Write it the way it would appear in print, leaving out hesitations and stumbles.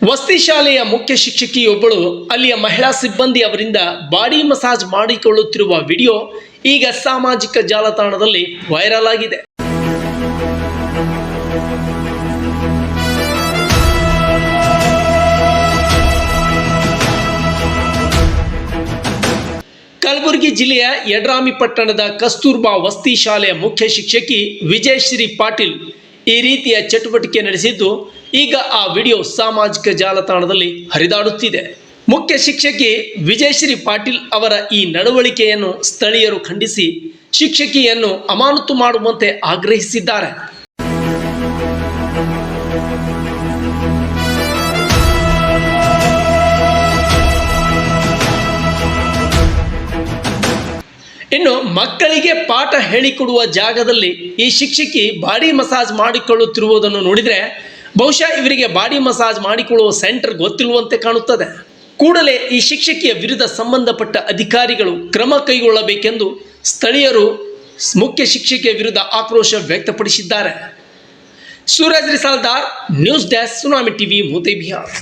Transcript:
ವಸತಿ ಶಾಲೆಯ ಮುಖ್ಯ ಶಿಕ್ಷಕಿಯೊಬ್ಬಳು ಅಲ್ಲಿಯ ಮಹಿಳಾ ಸಿಬ್ಬಂದಿ ಅವರಿಂದ ಬಾಡಿ ಮಸಾಜ್ ಮಾಡಿಕೊಳ್ಳುತ್ತಿರುವ ವಿಡಿಯೋ ಈಗ ಸಾಮಾಜಿಕ ಜಾಲತಾಣದಲ್ಲಿ ವೈರಲ್ ಆಗಿದೆ. ಕಲಬುರಗಿ ಜಿಲ್ಲೆಯ ಯಡ್ರಾಮಿ ಪಟ್ಟಣದ ಕಸ್ತೂರ್ಬಾ ವಸತಿ ಶಾಲೆಯ ಮುಖ್ಯ ಶಿಕ್ಷಕಿ ವಿಜಯಶ್ರೀ ಪಾಟೀಲ್ ಈ ರೀತಿಯ ಚಟುವಟಿಕೆ ನಡೆಸಿದ್ದು ಈಗ ಆ ವಿಡಿಯೋ ಸಾಮಾಜಿಕ ಜಾಲತಾಣದಲ್ಲಿ ಹರಿದಾಡುತ್ತಿದೆ. ಮುಖ್ಯ ಶಿಕ್ಷಕಿ ವಿಜಯಶ್ರೀ ಪಾಟೀಲ್ ಅವರ ಈ ನಡವಳಿಕೆಯನ್ನು ಸ್ಥಳೀಯರು ಖಂಡಿಸಿ ಶಿಕ್ಷಕಿಯನ್ನು ಅಮಾನತು ಮಾಡುವಂತೆ ಆಗ್ರಹಿಸಿದ್ದಾರೆ. ಇನ್ನು ಮಕ್ಕಳಿಗೆ ಪಾಠ ಹೇಳಿಕೊಡುವ ಜಾಗದಲ್ಲಿ ಈ ಶಿಕ್ಷಕಿ ಬಾಡಿ ಮಸಾಜ್ ಮಾಡಿಕೊಳ್ಳುತ್ತಿರುವುದನ್ನು ನೋಡಿದರೆ ಬಹುಶಃ ಇವರಿಗೆ ಬಾಡಿ ಮಸಾಜ್ ಮಾಡಿಕೊಳ್ಳುವ ಸೆಂಟರ್ ಗೊತ್ತಿರುವಂತೆ ಕಾಣುತ್ತದೆ. ಕೂಡಲೇ ಈ ಶಿಕ್ಷಕಿಯ ವಿರುದ್ಧ ಸಂಬಂಧಪಟ್ಟ ಅಧಿಕಾರಿಗಳು ಕ್ರಮ ಕೈಗೊಳ್ಳಬೇಕೆಂದು ಸ್ಥಳೀಯರು ಮುಖ್ಯ ಶಿಕ್ಷಕಿಯ ವಿರುದ್ಧ ಆಕ್ರೋಶ ವ್ಯಕ್ತಪಡಿಸಿದ್ದಾರೆ. Suraj Risaldar, news desk, Tsunami TV, ಮುತೇಬಿಹಾರ್.